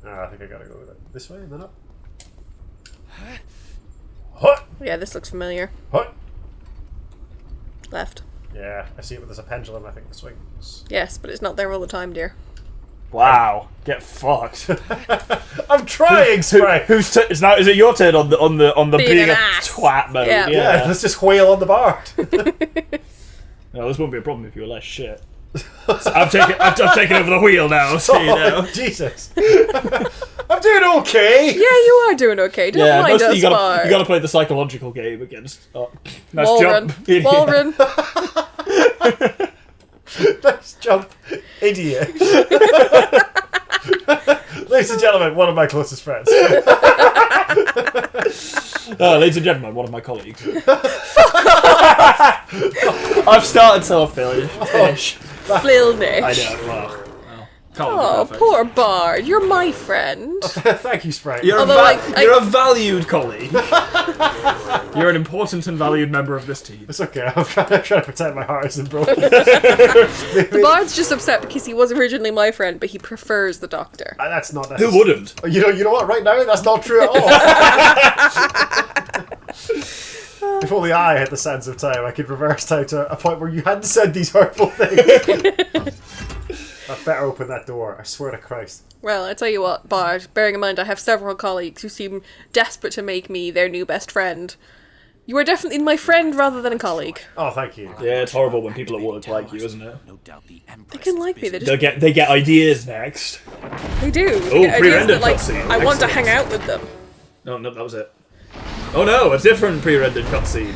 I think I gotta go with it. This way and then up. Hut! Yeah, this looks familiar. Hut! Left. Yeah, I see it, but there's a pendulum, I think, that swings. Yes, but it's not there all the time, dear. Wow, get fucked. I'm trying, Sprite! Is it your turn on the being an a ass. twat mode? Yeah. Yeah, let's just wail on the bard. No, this won't be a problem if you were less shit. So I've taken over the wheel now, so you know. Oh, Jesus. I'm doing okay! Yeah, you are doing okay. Don't mind mostly us, you Bard. gotta play the psychological game against. Oh, nice Walrun. jump. Idiot. Walrun. Nice jump, idiot. Ladies and gentlemen, one of my closest friends. Ladies and gentlemen, one of my colleagues. I've started, so I'll finish. Flilnish. I know. Well, can't be Oh, perfect. poor Bard. You're my friend. Thank you, Sprite. You're, Although, you're a valued colleague. You're an important and valued member of this team. It's okay, I'm trying to pretend my heart isn't broken. The Bard's just upset because he was originally my friend, but he prefers the Doctor. That's not Who wouldn't? You know what? Right now, that's not true at all. If only I had the sense of time, I could reverse time to a point where you hadn't said these hurtful things. I better open that door. I swear to Christ. Well, I tell you what, Bard, bearing in mind I have several colleagues who seem desperate to make me their new best friend, you are definitely my friend rather than a colleague. Oh, thank you. Yeah, it's horrible when people at work like you, isn't it? No doubt the Empress They can like me, they They just... get ideas next. They do. They Oh, get ideas pre-rendered that, like, cutscene. I want to Excellent. hang out with them. No, that was it. Oh no, a different pre-rendered cutscene.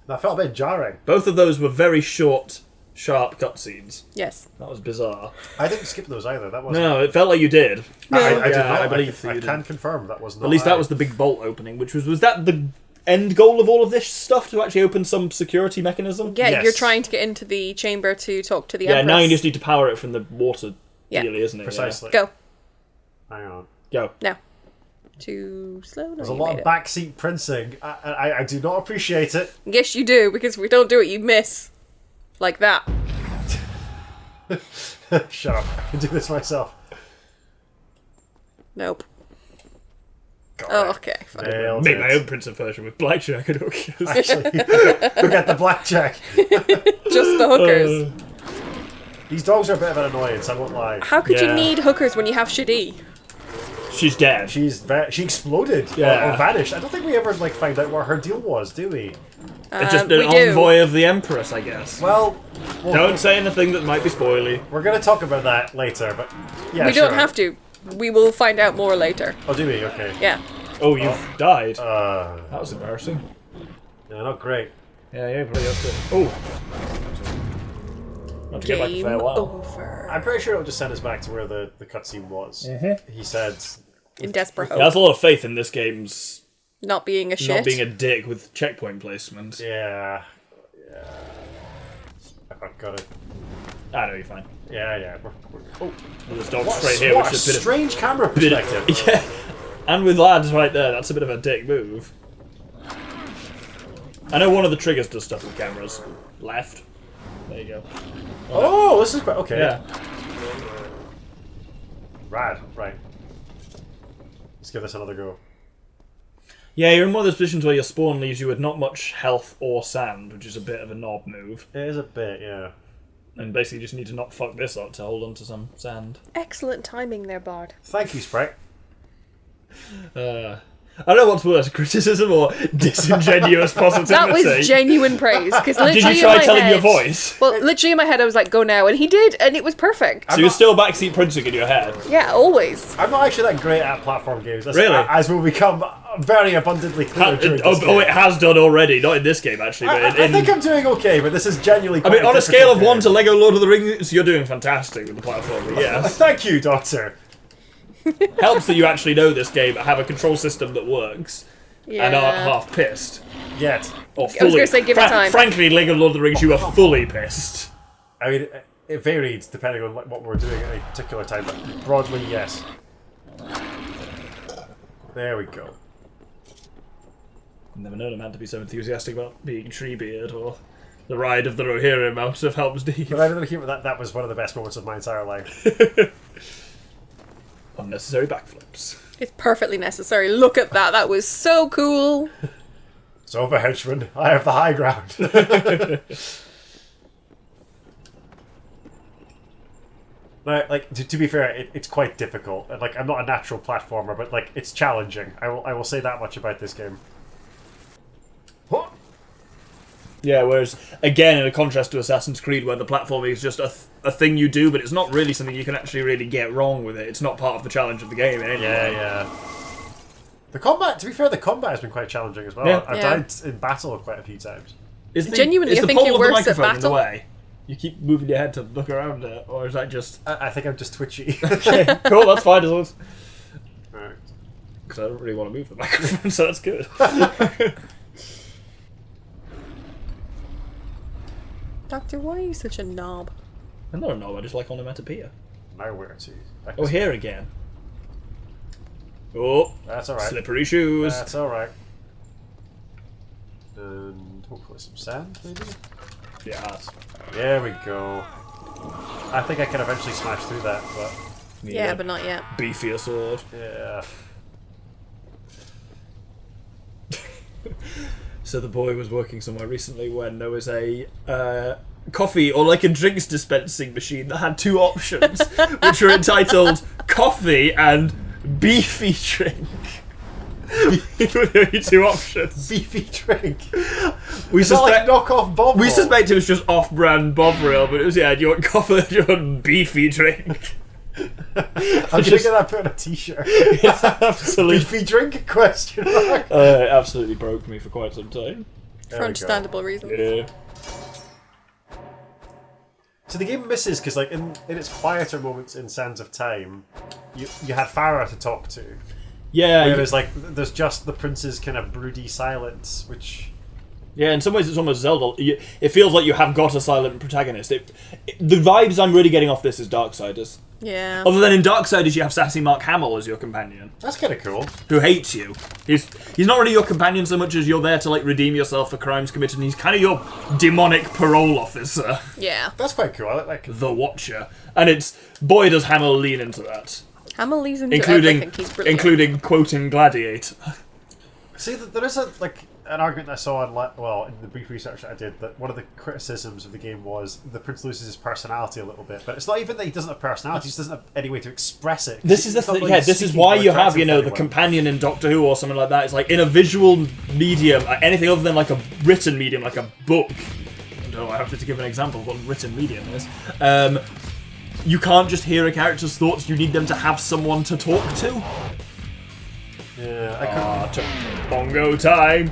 That felt a bit jarring. Both of those were very short, sharp cutscenes. Yes. That was bizarre. I didn't skip those either. That wasn't. No, it felt like you did. I did Yeah, not. I believe I you can did. confirm that was not. At least that was the big bolt opening, which was that the end goal of all of this stuff, to actually open some security mechanism? Yeah, Yes. you're trying to get into the chamber to talk to the Yeah, Empress. now you just need to power it from the water, Yeah. really, isn't it? precisely. Go. Hang on. Yeah. Go. Now. Too slow? No, There's a you lot made of backseat princing. I do not appreciate it. it. Yes, you do, because if we don't do it, you miss. Like that. Shut up. I can do this myself. Nope. Got Oh, it. okay. Fine. Nailed Make it. my own Prince of Persia with blackjack and hookers. Actually, forget the blackjack. Just the hookers. These dogs are a bit of an annoyance, I won't lie. How could you Yeah. need hookers when you have Shadi? She's dead. She exploded Yeah. or vanished. I don't think we ever find out what her deal was, do we? It's just an we do. envoy of the Empress, I guess. Well, Don't say anything that might be spoily. we're going to talk about that later, but yeah, We don't sure. have to. We will find out more later. Oh, do we? Okay. Yeah. Oh, you've died. Uh, That was embarrassing. yeah, not great. Yeah, pretty up to. Oh. Not to get back a Game fair while. over. I'm pretty sure it'll just send us back to where the cutscene was. He said, In desperate Yeah, that's hope. a lot of faith in this game's Not being a shit. not being a dick with checkpoint placement. yeah. I've got it. I know, you're fine. Yeah. Oh, Well, there's dogs what straight here, what which a is a bit of... strange camera perspective. Yeah, and with lads right there, that's a bit of a dick move. I know one of the triggers does stuff with cameras. Left. There you go. Oh, this is quite okay. Yeah. Rad. Right. Let's give this another go. Yeah, you're in one of those positions where your spawn leaves you with not much health or sand, which is a bit of a knob move. It is a bit, yeah. And basically you just need to not fuck this up to hold on to some sand. Excellent timing there, Bard. Thank you, Sprite. I don't know what's worse, criticism or disingenuous positivity. That was genuine praise. Because literally Did you in try my telling head, your voice? Well, literally in my head, I was like, "Go now," and he did, and it was perfect. So you're still backseat princing in your head? Yeah, always. I'm not actually that great at platform games. Really? As will become very abundantly clear during this Oh, game. it has done already. Not in this game, actually. But I think I'm doing okay, but this is genuinely I quite mean, on a difficult scale of game. 1 to Lego Lord of the Rings, you're doing fantastic with the platforming, yes. Thank you, Doctor. Helps that you actually know this game, have a control system that works, Yeah. and are half pissed. Yet. Or I was fully. gonna say, give it time. Frankly, Lego Lord of the Rings, you are fully pissed. I mean, it varied depending on what we're doing at a particular time, but broadly, yes. There we go. Never known a man to be so enthusiastic about being Treebeard or the ride of the Rohirrim out of Helm's Deep. But I didn't hear that was one of the best moments of my entire life. Unnecessary backflips. It's perfectly necessary. Look at that. That was so cool. It's over, henchman. I have the high ground. Like to be fair, it's quite difficult. And like, I'm not a natural platformer, but like, it's challenging. I will say that much about this game. Yeah, whereas, again, in a contrast to Assassin's Creed, where the platforming is just a thing you do, but it's not really something you can actually really get wrong with it. It's not part of the challenge of the game in any way. Yeah. The combat, to be fair, the combat has been quite challenging as well. Yeah. I've died in battle quite a few times. Genuinely, is I the think pole it of the works at microphone in the battle. way? You keep moving your head to look around it, or is that just... I think I'm just twitchy. Okay, cool, that's fine as long as... Right. Because I don't really want to move the microphone, so that's good. Doctor, why are you such a knob? I'm not a knob, I just like onomatopoeia. Nowhere to. Oh, here again. Oh, That's alright. slippery shoes. That's alright. And hopefully some sand, maybe? Yes. There we go. I think I can eventually smash through that, but Yeah, but not yet. Beefier sword. yeah. So the boy was working somewhere recently when there was a coffee or like a drinks dispensing machine that had two options, which were entitled coffee and beefy drink. Were the only two options. Beefy drink. We Is that like suspect knockoff Bob? we suspect it was just off-brand Bovril, but it was, yeah, do you want coffee or do you want beefy drink? I'm gonna get that put on a t-shirt. Absolutely. Beefy drink? Question mark. It absolutely broke me for quite some time. For There we go. understandable reasons. Yeah. So the game misses because, like, in its quieter moments in Sands of Time, you had Farah to talk to. Yeah, Whereas, like, there's just the prince's kind of broody silence, which... yeah, in some ways it's almost Zelda. It feels like you have got a silent protagonist. The vibes I'm really getting off this is Darksiders. Yeah. Other than in Darksiders, you have sassy Mark Hamill as your companion, That's kind of cool. who hates you. He's not really your companion so much as you're there to like redeem yourself for crimes committed, and he's kind of your demonic parole officer, Yeah. That's quite cool. I like the Watcher. And it's, boy does Hamill lean into that. Hamill leads into everything. He's brilliant. Including quoting Gladiator. See, there is an argument I saw in the brief research that I did, that one of the criticisms of the game was the prince loses his personality a little bit, but it's not even that he doesn't have personality; he just doesn't have any way to express it. This is the thing. Yeah, this is why you have, you know, the companion in Doctor Who or something like that. It's like in a visual medium, anything other than like a written medium, like a book. I don't know. I have to give an example of what written medium is. You can't just hear a character's thoughts. You need them to have someone to talk to. Yeah, I couldn't. Bongo time.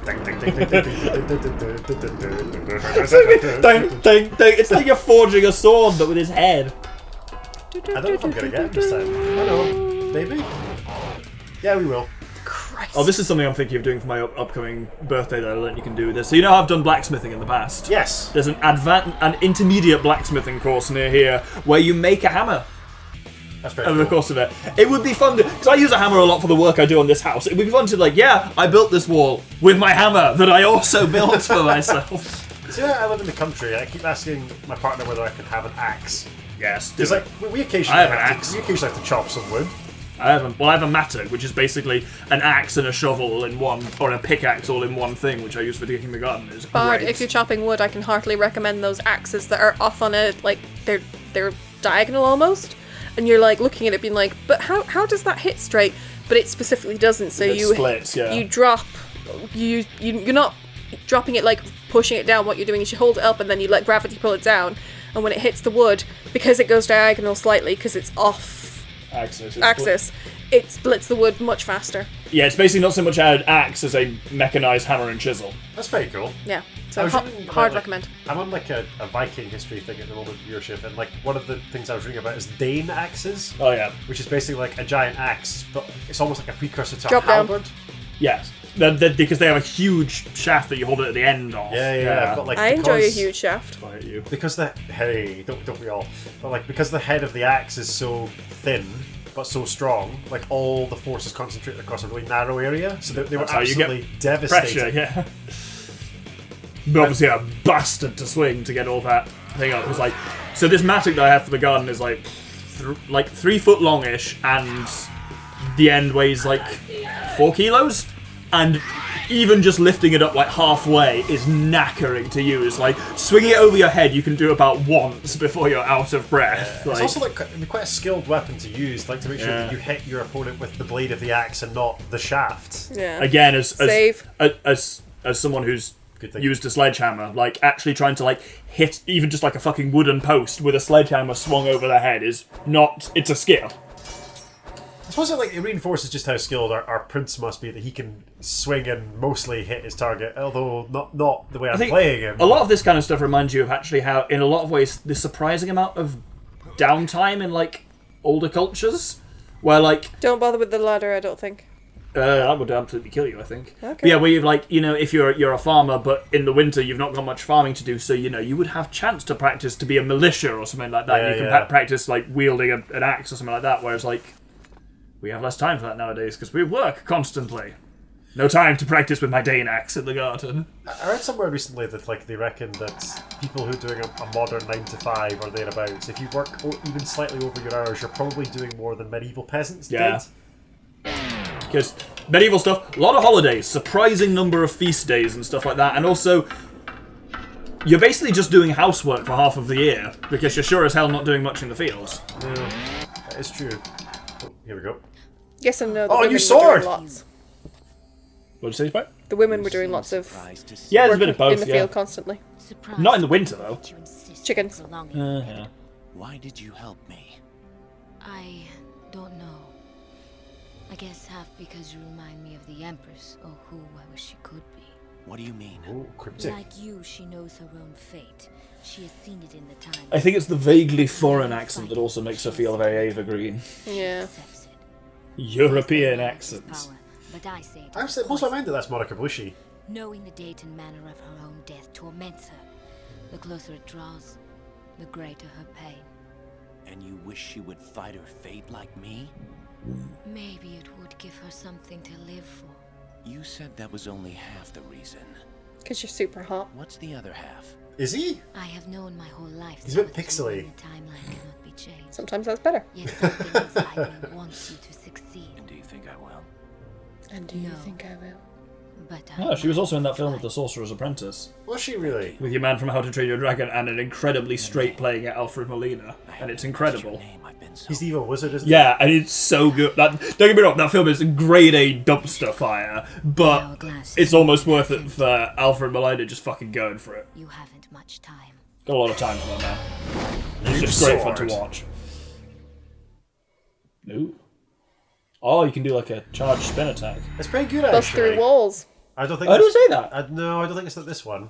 Ding, ding, ding, ding, ding, ding, ding, ding, ding, ding, ding, ding, ding. Ding, ding, ding. It's like you're forging a sword, but with his head. I don't know if I'm gonna get it this time. I know. Maybe. Yeah, we will. Christ. Oh, this is something I'm thinking of doing for my upcoming birthday that I learned you can do with this. So you know how I've done blacksmithing in the past? Yes. There's an intermediate blacksmithing course near here where you make a hammer That's pretty over the cool. course of it. It would be fun to, because I use a hammer a lot for the work I do on this house. It would be fun to like, yeah, I built this wall with my hammer that I also built for myself. See, I live in the country. I keep asking my partner whether I can have an axe. Yes, It's like we occasionally I have an axe. we occasionally have to chop some wood. I have a mattock, which is basically an axe and a shovel in one, or a pickaxe all in one thing, which I use for digging the garden. It's Bard, great. if you're chopping wood, I can heartily recommend those axes that are off on a, like, they're diagonal almost, and you're like looking at it being like, but how does that hit straight? But it specifically doesn't, so It you splits, yeah. you drop, you're not dropping it like pushing it down. What you're doing is you hold it up and then you let gravity pull it down, and when it hits the wood, because it goes diagonal slightly, because it's off axis, it splits the wood much faster. Yeah, it's basically not so much an axe as a mechanized hammer and chisel. That's pretty cool. Yeah, I so was reading about, hard like, recommend. I'm on like a Viking history thing at the moment, viewership, and like one of the things I was reading about is Dane axes, Oh yeah, which is basically like a giant axe, but it's almost like a precursor to Drop a down. halberd. yes. Because they have a huge shaft that you hold it at the end of. Yeah. But, like, I enjoy a because- huge shaft. By you. Because don't we all? But like because the head of the axe is so thin but so strong, like all the force is concentrated across a really narrow area, so they were That's how you get absolutely devastating. Pressure, yeah. But obviously a bastard to swing to get all that thing up. It was like, so this mattock that I have for the garden is like like 3 foot longish, and the end weighs like 4 kilos, and even just lifting it up like halfway is knackering to use. Like swinging it over your head, you can do about once before you're out of breath. It's also like quite a skilled weapon to use, like to make sure that you hit your opponent with the blade of the axe and not the shaft. Yeah. Again, as someone who's Good used a sledgehammer, like actually trying to like hit even just like a fucking wooden post with a sledgehammer swung over the head is not. It's a skill. I suppose it reinforces just how skilled our prince must be, that he can swing and mostly hit his target, although not the way I'm playing him. A lot of this kind of stuff reminds you of actually how, in a lot of ways, the surprising amount of downtime in like older cultures, where like Don't bother with the ladder, I don't think. that would absolutely kill you, I think. Okay. But yeah, where you've like, if you're a farmer, but in the winter you've not got much farming to do, so you would have chance to practice to be a militia or something like that. Yeah, you can practice like wielding an axe or something like that. Whereas like we have less time for that nowadays because we work constantly. No time to practice with my Dane axe in the garden. I read somewhere recently that they reckon that people who are doing a modern 9 to 5 or thereabouts, if you work even slightly over your hours, you're probably doing more than medieval peasants did. Because medieval stuff, a lot of holidays, surprising number of feast days and stuff like that, and also you're basically just doing housework for half of the year because you're sure as hell not doing much in the fields. Yeah, that is true. Oh, here we go. Yes and no. Oh, a new sword! Lots. What did you say, Spike? The women were doing lots of Yeah, there's a work bit of both. in the field constantly. Not in the winter though. Chickens. Yeah. Why did you help me? I don't know. I guess half because you remind me of the Empress, or who I wish she could be. What do you mean? Oh, cryptic. Like you, she knows her own fate. She has seen it in the time. I think it's the vaguely foreign accent that also makes her feel very evergreen. Yeah. European accents. But I say it I'm is still most of my poison. mind that that's Monica Bellucci. Knowing the date and manner of her own death torments her. The closer it draws, the greater her pain. And you wish she would fight her fate like me? Maybe it would give her something to live for. You said that was only half the reason. Because you're super hot. What's the other half? Is he? I have known my whole life. He's a bit that pixely. the timeline cannot be changed. Sometimes that's better. Yet something inside me wants you to succeed. And do you think I will? And do you No. think I will? But I Oh, she was also in that must film of fight. The Sorcerer's Apprentice. Was she really? With your man from How to Train Your Dragon and an incredibly straight playing Alfred Molina. And it's incredible. He's the evil wizard, isn't Yeah, and it's so good. Don't get me wrong, that film is grade A dumpster fire, but Hourglass it's is almost more worth it authentic. for Alfred Molina just fucking going for it. You haven't much time. Got a lot of time for that man. It's New just great fun sword. to watch. Ooh. Oh, you can do like a charged spin attack. it? It's pretty good, Bust actually. through walls. I don't think. I don't it's- say that. No, I don't think it's like this one.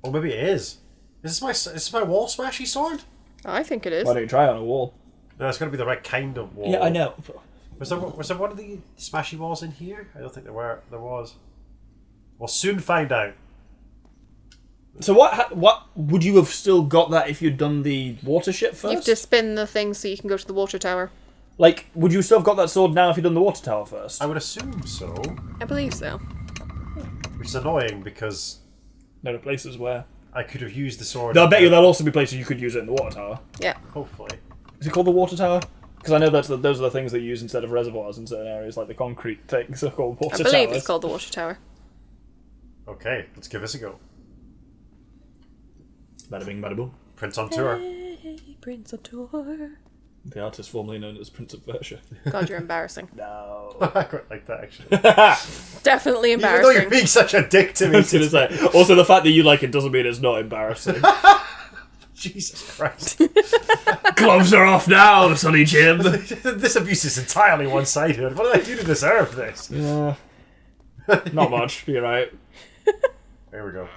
Oh, maybe it is. Is this my wall smashy sword? I think it is. Why don't you try it on a wall? No, it's got to be the right kind of wall. Yeah, I know. Was there one of the smashy walls in here? I don't think there was. We'll soon find out. So what would you have still got that if you'd done the water shit first? You have to spin the thing so you can go to the water tower. Like, would you still have got that sword now if you'd done the water tower first? I would assume so, I believe so. which is annoying because There are places where... I could have used the sword. I bet you there'll also be places you could use it in the water tower. Yeah. Hopefully. Is it called the water tower? Because I know those are the things they use instead of reservoirs in certain areas, like the concrete things are called water I towers. believe it's called the water tower. Okay, let's give this a go. Bada bing, bada boom. Prince on tour. Hey, Prince of Tour. The artist formerly known as Prince of Persia. God, you're embarrassing. No. I quite like that actually. Definitely Even though embarrassing. you're being such a dick to I me. was gonna say. Also, the fact that you like it doesn't mean it's not embarrassing. Jesus Christ. Gloves are off now, Sonny Jim. This abuse is entirely one-sided. What did I do to deserve this? Yeah. Not much. You're right. There we go.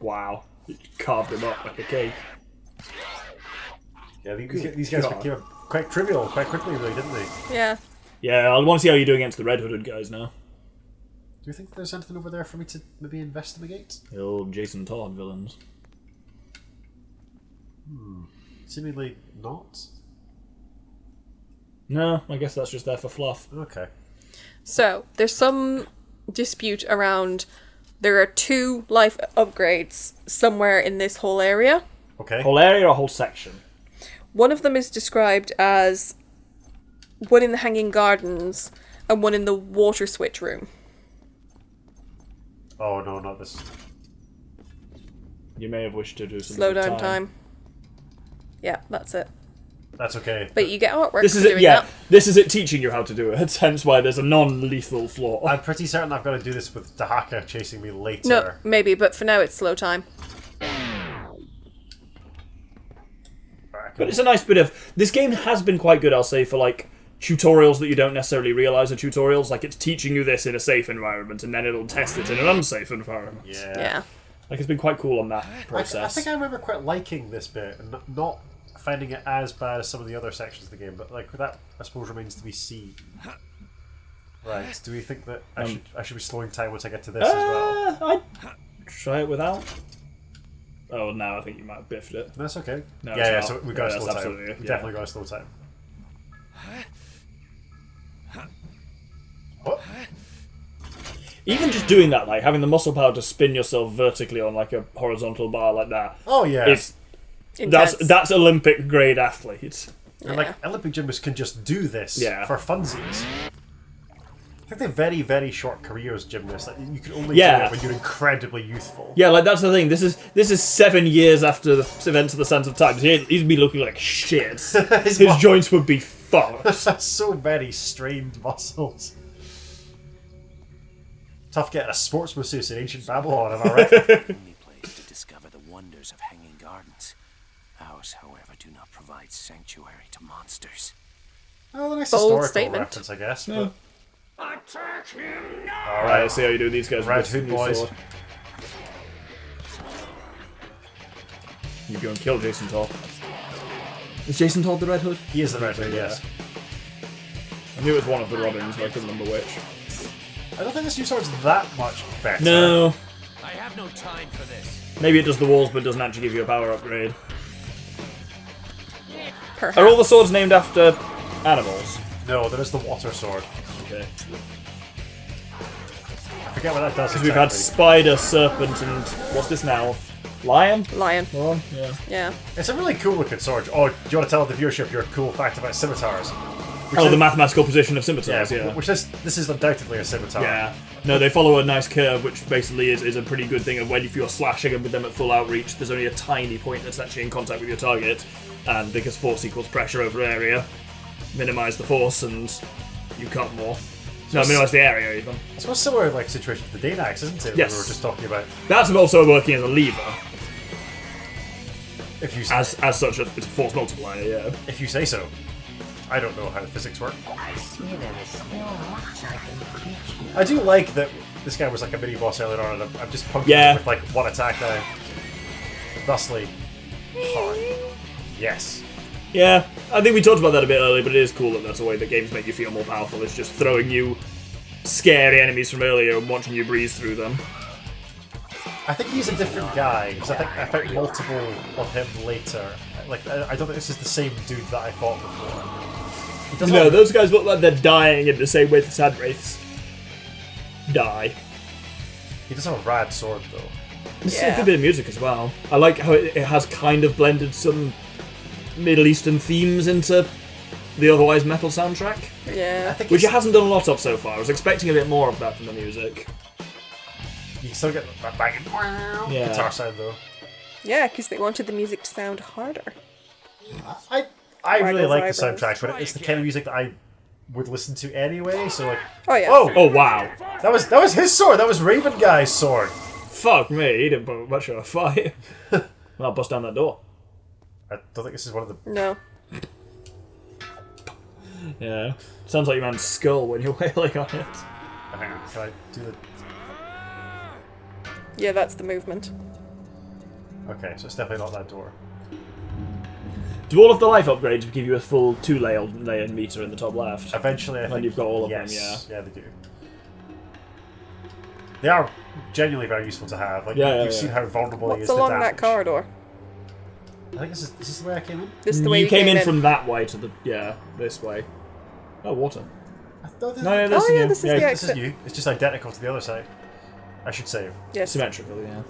Wow. You carved him up like a cake. Yeah, these guys God. became quite trivial quite quickly, really, didn't they? Yeah. Yeah, I want to see how you do against the red hooded guys now. Do you think there's anything over there for me to maybe investigate? The old Jason Todd villains. Seemingly not. No, I guess that's just there for fluff. Okay. So, there's some dispute around there are 2 life upgrades somewhere in this whole area. Okay. Whole area or whole section? One of them is described as one in the Hanging Gardens and one in the water switch room. Oh no, not this. You may have wished to do something. Slow down time. Yeah, that's it. That's okay. But you get artwork This for is it. doing Yeah, that. this is it teaching you how to do it. Hence why there's a non-lethal flaw. I'm pretty certain I've got to do this with Dahaka chasing me later. No, maybe, but for now it's slow time. But it's a nice bit of... This game has been quite good, I'll say, for, like, tutorials that you don't necessarily realise are tutorials. Like, it's teaching you this in a safe environment, and then it'll test it in an unsafe environment. Yeah. Like, it's been quite cool on that I process. think I remember quite liking this bit and not finding it as bad as some of the other sections of the game, but like that I suppose remains to be seen. Right, do we think that I should be slowing time once I get to this as well? I'd try it without. Oh, now I think you might have biffed it. That's okay. No, yeah, it's so not. we've got Yeah, to slow that's time. absolutely it, We yeah. definitely got to slow time. What? Even just doing that, like having the muscle power to spin yourself vertically on like a horizontal bar like that. Oh yeah. Intense. That's Olympic grade athletes. And like Olympic gymnasts can just do this Yeah. for funsies. I think they're very, very short careers, gymnasts. Like, you can only Yeah. do it when you're incredibly youthful. Yeah, like that's the thing. This is 7 years after the events of the Sands of Time. He'd be looking like shit. His joints would be fucked. So many strained muscles. Tough getting a sports masseuse in ancient Babylon, am I right? Only place to discover the wonders of hanging gardens. Ours, however, do not provide sanctuary to monsters. Well, a nice Bold historical statement. reference, I guess. Yeah. But... Attack him now! Alright, let's see how you do these guys. Red with this Hood new boys. sword. You go and kill Jason Todd. Is Jason Todd the Red Hood? He is the Red Hood, yes. I knew it was one of the Robins, but I couldn't remember which. I don't think this new sword's that much better. No. I have no time for this. Maybe it does the walls, but doesn't actually give you a power upgrade. Perhaps. Are all the swords named after animals? No, there is the water sword. Okay. I forget what that does. Because we've had spider, serpent, and what's this now? Lion? Lion. Oh, yeah. Yeah. It's a really cool looking sword. Oh, do you want to tell the viewership your cool fact about scimitars? Oh, the mathematical position of scimitars, yeah. Which this is undoubtedly a scimitar. Yeah. No, they follow a nice curve, which basically is a pretty good thing of when if you're slashing with them at full outreach, there's only a tiny point that's actually in contact with your target, and because force equals pressure over area, minimise the force and you cut more. No, minimise the area even. I suppose similar like situation to the Danax, isn't it? Yes. We were just talking about. That's also working as a lever, If you as such, it's a force multiplier, yeah. if you say so. I don't know how the physics work. I see there is still much I can teach you. I do like that this guy was like a mini boss earlier on, and I'm just punking Yeah. him with like one attack now. Thusly, hard. Yes. Yeah, I think we talked about that a bit earlier, but it is cool that that's a way that games make you feel more powerful. It's just throwing you scary enemies from earlier and watching you breeze through them. I think he's a different guy because I think multiple of him later. Like I don't think this is the same dude that I fought before. He doesn't No, have- those guys look like they're dying in the same way the Sand Wraiths die. He does have a rad sword though. This is Yeah. a good bit of music as well. I like how it has kind of blended some Middle Eastern themes into the otherwise metal soundtrack, Yeah. I think which it it's- hasn't done a lot of so far. I was expecting a bit more of that from the music. you can still get that banging Yeah. guitar sound though. Yeah, because they wanted the music to sound harder. I really those like the eyebrows. soundtrack, but it's the kind of music that I would listen to anyway. So like, Oh yeah. Oh wow! that was his sword. That was Raven Guy's sword. Fuck me, he didn't put much of a fight. Well, I'll bust down that door. I don't think this is one of the. No. Yeah, sounds like your man's skull when you're wailing on it. Hang on, can I do the? Yeah, that's the movement. Okay, so it's definitely not that door. Do all of the life upgrades give you a full 2-layered meter in the top left? Eventually, I think. you've got all of them, yes. Yeah, they do. They are genuinely very useful to have. Like Yeah, you've yeah, seen yeah. how vulnerable he What's is to along damage. that corridor? I think is this the way I came in? This is the way You you came in from that way to the this way. Oh, water. I thought No, yeah, this Oh, is yeah, you. this is the this exit. is you. It's just identical to the other side. I should save. Yes. Symmetrical, yeah.